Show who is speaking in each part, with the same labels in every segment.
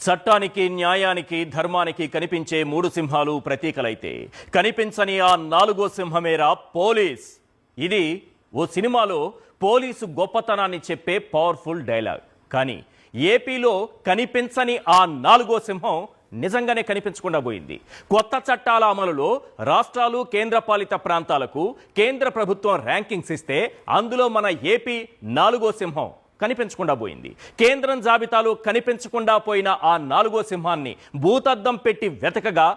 Speaker 1: చట్టానికి న్యాయానికి ధర్మానికి కనిపించే మూడు సింహాలు ప్రతీకలైతే కనిపించని ఆ నాలుగో సింహమేరా పోలీస్. ఇది ఓ సినిమాలో పోలీసు గొప్పతనాన్ని చెప్పే పవర్ఫుల్ డైలాగ్. కానీ ఏపీలో కనిపించని ఆ నాలుగో సింహం నిజంగానే కనిపించకుండా పోయింది. కొత్త చట్టాల అమలులో రాష్ట్రాలు కేంద్రపాలిత ప్రాంతాలకు కేంద్ర ప్రభుత్వం ర్యాంకింగ్స్ ఇస్తే అందులో మన ఏపీ నాలుగో సింహం కనిపించకుండా పోయింది. కేంద్రం జాబితాలో కనిపించకుండా పోయిన ఆ నాలుగో సింహాన్ని భూతద్దం పెట్టి వెతకగా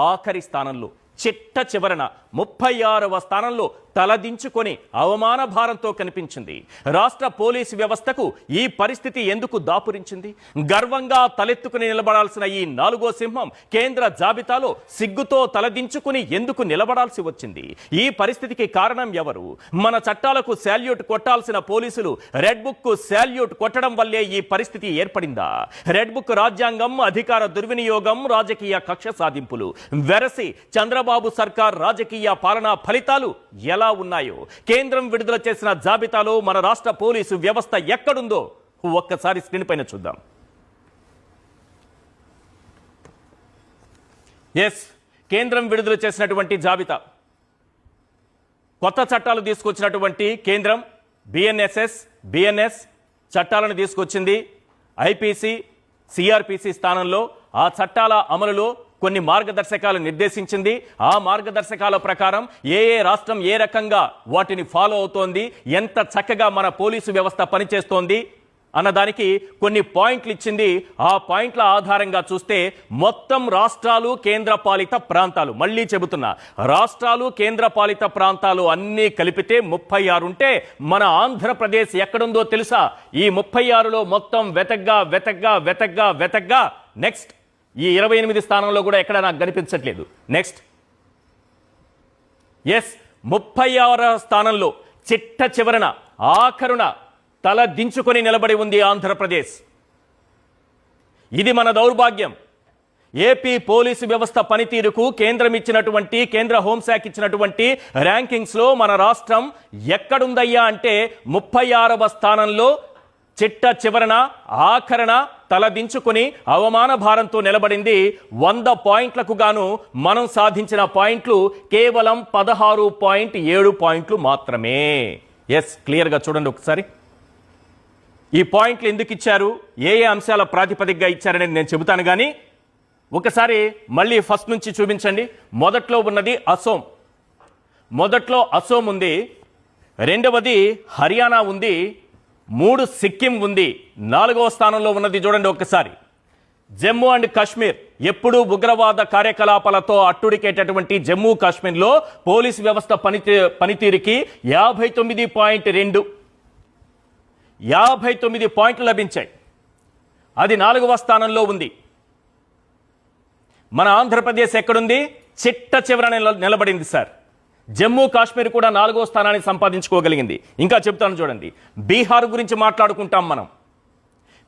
Speaker 1: ఆఖరి స్థానంలో చిట్ట చివరన 36వ స్థానంలో తలదించుకొని అవమాన భారంతో కనిపించింది. రాష్ట్ర పోలీసు వ్యవస్థకు ఈ పరిస్థితి ఎందుకు దాపురించింది? గర్వంగా తలెత్తుకుని నిలబడాల్సిన ఈ నాలుగో సింహం కేంద్ర జాబితాలో సిగ్గుతో తలదించుకుని ఎందుకు నిలబడాల్సి వచ్చింది? ఈ పరిస్థితికి కారణం ఎవరు? మన చట్టాలకు శాల్యూట్ కొట్టాల్సిన పోలీసులు రెడ్ బుక్ కు శాల్యూట్ కొట్టడం వల్లే ఈ పరిస్థితి ఏర్పడిందా? రెడ్ బుక్ రాజ్యాంగం, అధికార దుర్వినియోగం, రాజకీయ కక్ష సాధింపులు వెరసి చంద్రబాబు సర్కార్ రాజకీయ పాలనా ఫలితాలు ఎలా ఉన్నాయో, కేంద్రం విడుదల చేసిన జాబితాలో మన రాష్ట్ర పోలీసు వ్యవస్థ ఎక్కడుందో ఒక్కసారి స్క్రీన్ పైన చూద్దాం. కేంద్రం విడుదల చేసినటువంటి జాబితా, కొత్త చట్టాలు తీసుకొచ్చినటువంటి కేంద్రం బిఎన్ఎస్ చట్టాలను తీసుకొచ్చింది. ఐపీసీ, సిఆర్పిసి స్థానంలో ఆ చట్టాల అమలులో కొన్ని మార్గదర్శకాలు నిర్దేశించింది. ఆ మార్గదర్శకాల ప్రకారం ఏ రాష్ట్రం ఏ రకంగా వాటిని ఫాలో అవుతోంది, ఎంత చక్కగా మన పోలీసు వ్యవస్థ పనిచేస్తోంది అన్నదానికి కొన్ని పాయింట్లు ఇచ్చింది. ఆ పాయింట్ల ఆధారంగా చూస్తే మొత్తం రాష్ట్రాలు కేంద్రపాలిత ప్రాంతాలు, మళ్ళీ చెబుతున్నా, రాష్ట్రాలు కేంద్రపాలిత ప్రాంతాలు అన్నీ కలిపితే 36 ఉంటే మన ఆంధ్రప్రదేశ్ ఎక్కడుందో తెలుసా? ఈ 36లో మొత్తం వెతగ్గా నెక్స్ట్ ఈ 28 స్థానంలో కూడా ఎక్కడ నాకు కనిపించట్లేదు. నెక్స్ట్ 36వ స్థానంలో చిట్ట చివరన ఆఖరున తల దించుకొని నిలబడి ఉంది ఆంధ్రప్రదేశ్. ఇది మన దౌర్భాగ్యం. ఏపీ పోలీసు వ్యవస్థ పనితీరుకు కేంద్రం ఇచ్చినటువంటి, కేంద్ర హోంశాఖ ఇచ్చినటువంటి ర్యాంకింగ్స్ లో మన రాష్ట్రం ఎక్కడుందయ్యా అంటే 36వ స్థానంలో చిట్ట చివరన ఆఖరణ తలదించుకుని అవమాన భారంతో నిలబడింది. 100 పాయింట్లకు గాను మనం సాధించిన పాయింట్లు కేవలం 16.7 పాయింట్లు మాత్రమే. క్లియర్గా చూడండి ఒకసారి. ఈ పాయింట్లు ఎందుకు ఇచ్చారు, ఏ అంశాల ప్రాతిపదికగా ఇచ్చారనేది నేను చెబుతాను. కానీ ఒకసారి మళ్ళీ ఫస్ట్ నుంచి చూపించండి. మొదట్లో ఉన్నది అసోం, ఉంది. రెండవది హర్యానా ఉంది. 3 సిక్కిం ఉంది. 4వ స్థానంలో ఉన్నది చూడండి ఒక్కసారి జమ్మూ అండ్ కాశ్మీర్. ఎప్పుడూ ఉగ్రవాద కార్యకలాపాలతో అట్టుడికేటటువంటి జమ్మూ కాశ్మీర్లో పోలీసు వ్యవస్థ పనితీరుకి 59 పాయింట్లు లభించాయి. అది 4వ స్థానంలో ఉంది. మన ఆంధ్రప్రదేశ్ ఎక్కడుంది? చిట్ట చివర నిలబడింది సార్. జమ్మూ కాశ్మీర్ కూడా 4వ స్థానాన్ని సంపాదించుకోగలిగింది. ఇంకా చెప్తాను చూడండి. బీహార్ గురించి మాట్లాడుకుంటాం మనం.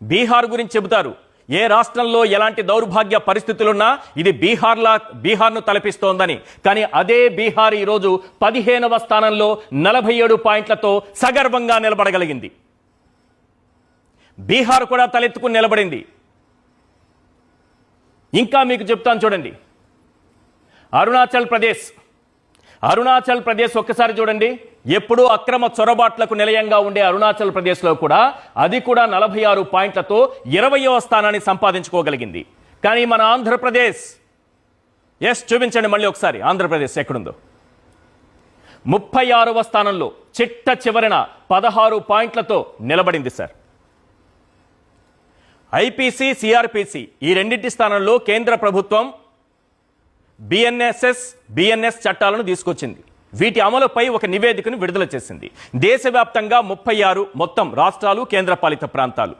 Speaker 1: బీహార్ గురించి చెబుతారు. ఏ రాష్ట్రంలో ఎలాంటి దౌర్భాగ్య పరిస్థితులున్నా ఇది బీహార్ను తలపిస్తోందని. కానీ అదే బీహార్ ఈరోజు 15వ స్థానంలో 47 పాయింట్లతో సగర్వంగా నిలబడగలిగింది. బీహార్ కూడా తలెత్తుకుని నిలబడింది. ఇంకా మీకు చెప్తాను చూడండి. అరుణాచల్ ప్రదేశ్ ఒక్కసారి చూడండి. ఎప్పుడూ అక్రమ చొరబాట్లకు నిలయంగా ఉండే అరుణాచల్ ప్రదేశ్లో కూడా అది కూడా 46 పాయింట్లతో 20వ స్థానాన్ని సంపాదించుకోగలిగింది. కానీ మన ఆంధ్రప్రదేశ్, చూపించండి మళ్ళీ ఒకసారి ఆంధ్రప్రదేశ్ ఎక్కడుందో. 36వ స్థానంలో చిట్ట చివరన 16 పాయింట్లతో నిలబడింది సార్. ఐపీసీ, సిఆర్పిసి ఈ రెండింటి స్థానంలో కేంద్ర ప్రభుత్వం బిఎన్ఎస్ చట్టాలను తీసుకొచ్చింది. వీటి అమలుపై ఒక నివేదికను విడుదల చేసింది. దేశవ్యాప్తంగా 36 మొత్తం రాష్ట్రాలు కేంద్రపాలిత ప్రాంతాలు,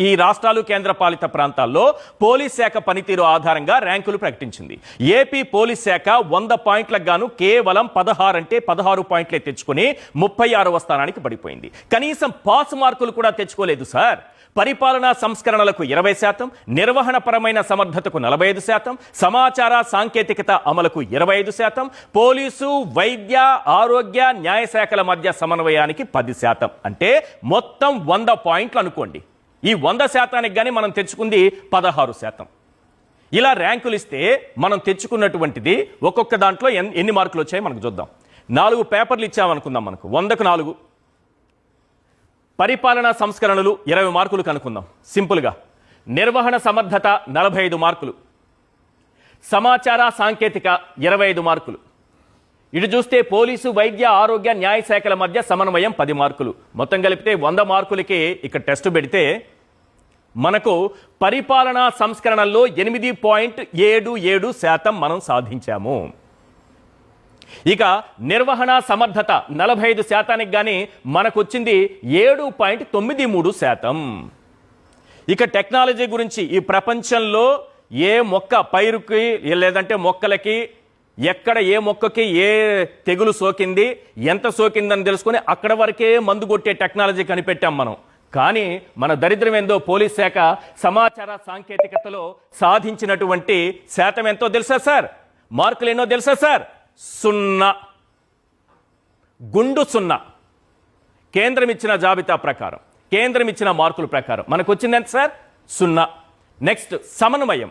Speaker 1: ఈ రాష్ట్రాలు కేంద్రపాలిత ప్రాంతాల్లో పోలీస్ శాఖ పనితీరు ఆధారంగా ర్యాంకులు ప్రకటించింది. ఏపీ పోలీస్ శాఖ 100 పాయింట్లకు గాను కేవలం 16 పాయింట్లే తెచ్చుకుని 36వ స్థానానికి పడిపోయింది. కనీసం పాస్ మార్కులు కూడా తెచ్చుకోలేదు సార్. పరిపాలనా సంస్కరణలకు 20%, నిర్వహణ పరమైన సమర్థతకు 45%, సమాచార సాంకేతికత అమలుకు 25%, పోలీసు, వైద్య, ఆరోగ్య, న్యాయ శాఖల మధ్య సమన్వయానికి 10%. అంటే మొత్తం 100 పాయింట్లు అనుకోండి. ఈ 100% కానీ మనం తెచ్చుకుంది 16%. ఇలా ర్యాంకులు ఇస్తే మనం తెచ్చుకున్నటువంటిది ఒక్కొక్క దాంట్లో ఎన్ని మార్కులు వచ్చాయో మనకు చూద్దాం. 4 పేపర్లు ఇచ్చామనుకుందాం, మనకు 100కు 4. పరిపాలనా సంస్కరణలు 20 మార్కులు కనుక్కుందాం సింపుల్గా. నిర్వహణ సమర్థత 45 మార్కులు. సమాచార సాంకేతిక 25 మార్కులు. ఇటు చూస్తే పోలీసు, వైద్య, ఆరోగ్య, న్యాయ శాఖల మధ్య సమన్వయం 10 మార్కులు. మొత్తం కలిపితే 100 మార్కులకి ఇక్కడ టెస్ట్ పెడితే మనకు పరిపాలనా సంస్కరణల్లో 8.77% మనం సాధించాము. ఇక నిర్వహణ సమర్థత 45%కి కానీ మనకు వచ్చింది 7.93%. ఇక టెక్నాలజీ గురించి ఈ ప్రపంచంలో ఏ మొక్క పైరుకి లేదంటే మొక్కలకి ఎక్కడ ఏ మొక్కకి ఏ తెగులు సోకింది, ఎంత సోకిందని తెలుసుకొని అక్కడ వరకే మందు కొట్టే టెక్నాలజీ కనిపెట్టాం మనం. కానీ మన దరిద్రం ఏందో, పోలీస్ శాఖ సమాచార సాంకేతికతలో సాధించినటువంటి శాతం ఎంతో తెలుసా సార్? మార్కులు ఎన్నో తెలుసా సార్? 0. గుండు 0. కేంద్రం ఇచ్చిన జాబితా ప్రకారం, కేంద్రం ఇచ్చిన మార్కుల ప్రకారం మనకు వచ్చింది ఎంత సార్? 0. నెక్స్ట్ సమన్వయం.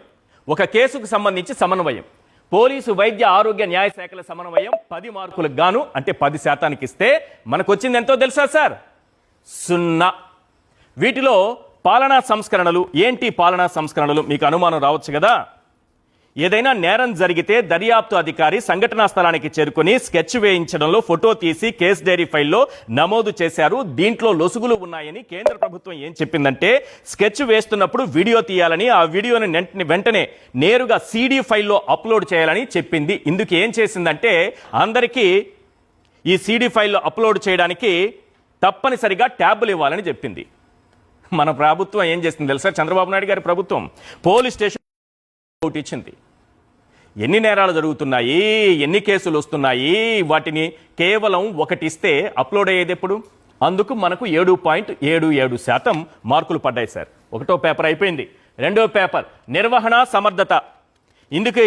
Speaker 1: ఒక కేసుకు సంబంధించి సమన్వయం, పోలీసు, వైద్య, ఆరోగ్య, న్యాయ శాఖల సమన్వయం 10 మార్కులకు గాను అంటే 10% ఇస్తే మనకు వచ్చింది ఎంతో తెలుసా సార్? 0. వీటిలో పాలనా సంస్కరణలు ఏంటి? పాలనా సంస్కరణలు మీకు అనుమానం రావచ్చు కదా. ఏదైనా నేరం జరిగితే దర్యాప్తు అధికారి సంఘటనా స్థలానికి చేరుకొని స్కెచ్ వేయించడంలో ఫోటో తీసి కేస్ డైరీ ఫైల్లో నమోదు చేశారు. దీంట్లో లొసుగులు ఉన్నాయని కేంద్ర ప్రభుత్వం ఏం చెప్పిందంటే, స్కెచ్ వేస్తున్నప్పుడు వీడియో తీయాలని, ఆ వీడియోని వెంటనే నేరుగా CD ఫైల్లో అప్లోడ్ చేయాలని చెప్పింది. ఇందుకు ఏం చేసిందంటే, అందరికీ ఈ CD ఫైల్లో అప్లోడ్ చేయడానికి తప్పనిసరిగా ట్యాబులు ఇవ్వాలని చెప్పింది. మన ప్రభుత్వం ఏం చేసింది తెలుసా? చంద్రబాబు నాయుడు గారి ప్రభుత్వం పోలీస్ స్టేషన్ ఇచ్చింది. ఎన్ని నేరాలు జరుగుతున్నాయి, ఎన్ని కేసులు వస్తున్నాయి, వాటిని కేవలం ఒకటి ఇస్తే అప్లోడ్ అయ్యేది ఎప్పుడు? అందుకు మనకు 7.77% మార్కులు పడ్డాయి సార్. 1వ పేపర్ అయిపోయింది. 2వ పేపర్ నిర్వహణ సమర్థత. ఇందుకే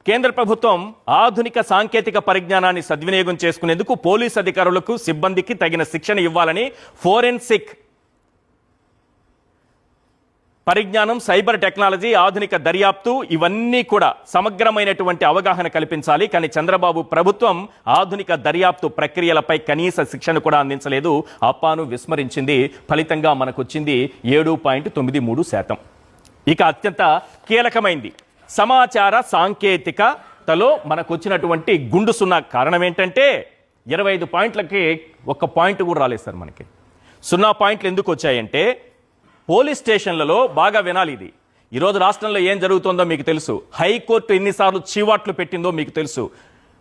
Speaker 1: కేంద్ర ప్రభుత్వం ఆధునిక సాంకేతిక పరిజ్ఞానాన్ని సద్వినియోగం చేసుకునేందుకు పోలీస్ అధికారులకు, సిబ్బందికి తగిన శిక్షణ ఇవ్వాలని ఫోరెన్సిక్ పరిజ్ఞానం, సైబర్ టెక్నాలజీ, ఆధునిక దర్యాప్తు ఇవన్నీ కూడా సమగ్రమైనటువంటి అవగాహన కల్పించాలి. కానీ చంద్రబాబు ప్రభుత్వం ఆధునిక దర్యాప్తు ప్రక్రియలపై కనీస శిక్షణ కూడా అందించలేదు. అప్పాను విస్మరించింది. ఫలితంగా మనకు వచ్చింది 7.93%. ఇక అత్యంత కీలకమైంది సమాచార సాంకేతికతలో మనకు వచ్చినటువంటి గుండు 0. కారణం ఏంటంటే 25 పాయింట్లకి 1 పాయింట్ కూడా రాలేదు సార్ మనకి. 0 పాయింట్లు ఎందుకు వచ్చాయంటే, పోలీస్ స్టేషన్లలో బాగా వినాలి ఇది. ఈరోజు రాష్ట్రంలో ఏం జరుగుతుందో మీకు తెలుసు. హైకోర్టు ఎన్నిసార్లు చీవాట్లు పెట్టిందో మీకు తెలుసు.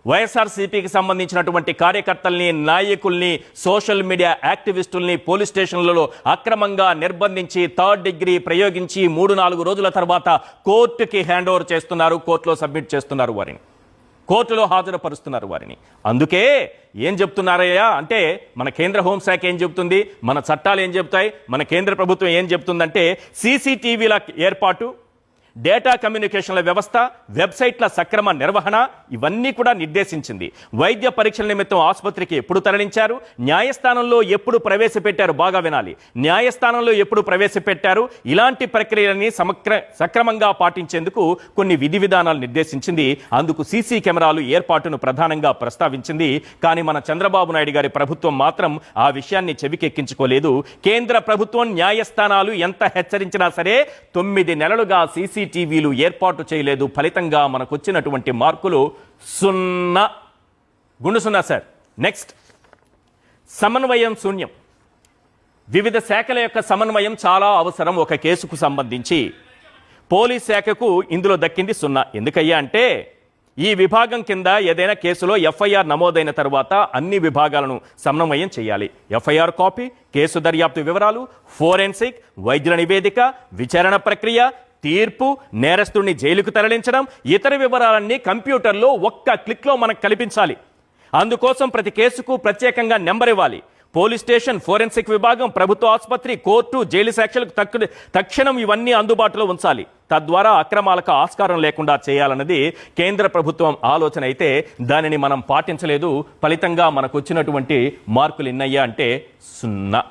Speaker 1: వైఎస్ఆర్సీపీకి సంబంధించినటువంటి కార్యకర్తల్ని, నాయకుల్ని, సోషల్ మీడియా యాక్టివిస్టుల్ని పోలీస్ స్టేషన్లలో అక్రమంగా నిర్బంధించి 3rd డిగ్రీ ప్రయోగించి 3-4 రోజుల తర్వాత కోర్టుకి హ్యాండ్ ఓవర్ చేస్తున్నారు, కోర్టులో సబ్మిట్ చేస్తున్నారు, వారిని కోర్టులో హాజరుపరుస్తున్నారు వారిని. అందుకే ఏం చెప్తున్నారయ్యా అంటే, మన కేంద్ర హోంశాఖ ఏం చెబుతుంది, మన చట్టాలు ఏం చెబుతాయి, మన కేంద్ర ప్రభుత్వం ఏం చెబుతుందంటే, CCTVల ఏర్పాటు, డేటా కమ్యూనికేషన్ల వ్యవస్థ, వెబ్సైట్ల సక్రమ నిర్వహణ ఇవన్నీ కూడా నిర్దేశించింది. వైద్య పరీక్షల నిమిత్తం ఆసుపత్రికి ఎప్పుడు తరలించారు, న్యాయస్థానంలో ఎప్పుడు ప్రవేశపెట్టారు, బాగా వినాలి, న్యాయస్థానంలో ఎప్పుడు ప్రవేశపెట్టారు, ఇలాంటి ప్రక్రియలని సక్రమంగా పాటించేందుకు కొన్ని విధి విధానాలు నిర్దేశించింది. అందుకు సీసీ కెమెరాలు ఏర్పాటును ప్రధానంగా ప్రస్తావించింది. కానీ మన చంద్రబాబు నాయుడు గారి ప్రభుత్వం మాత్రం ఆ విషయాన్ని చెవికెక్కించుకోలేదు. కేంద్ర ప్రభుత్వం, న్యాయస్థానాలు ఎంత హెచ్చరించినా సరే 9 నెలలుగా CCTVలు ఏర్పాటు చేయలేదు. ఫలితంగా మనకు వచ్చినటువంటి మార్కులు 0. గుండు 0 సార్. నెక్స్ట్ సమన్వయం శూన్యం. వివిధ శాఖల యొక్క సమన్వయం చాలా అవసరం ఒక కేసుకు సంబంధించి. పోలీస్ శాఖకు ఇందులో దక్కింది 0. ఎందుకయ్యా అంటే, ఈ విభాగం కింద ఏదైనా కేసులో FIR నమోదైన తర్వాత అన్ని విభాగాలను సమన్వయం చేయాలి. FIR కాపీ, కేసు దర్యాప్తు వివరాలు, ఫోరెన్సిక్, వైద్యుల నివేదిక, విచారణ ప్రక్రియ, తీర్పు, నేరస్తుడిని జైలుకు తరలించడం, ఇతర వివరాలన్నీ కంప్యూటర్లో ఒక్క క్లిక్లో మనకు కల్పించాలి. అందుకోసం ప్రతి కేసుకు ప్రత్యేకంగా నెంబర్ ఇవ్వాలి. పోలీస్ స్టేషన్, ఫోరెన్సిక్ విభాగం, ప్రభుత్వ ఆసుపత్రి, కోర్టు, జైలు శాఖలకు తక్షణం ఇవన్నీ అందుబాటులో ఉంచాలి. తద్వారా అక్రమాలకు ఆస్కారం లేకుండా చేయాలన్నది కేంద్ర ప్రభుత్వం ఆలోచన. అయితే దానిని మనం పాటించలేదు. ఫలితంగా మనకు వచ్చినటువంటి మార్కులు ఎన్నయ్యా అంటే 0.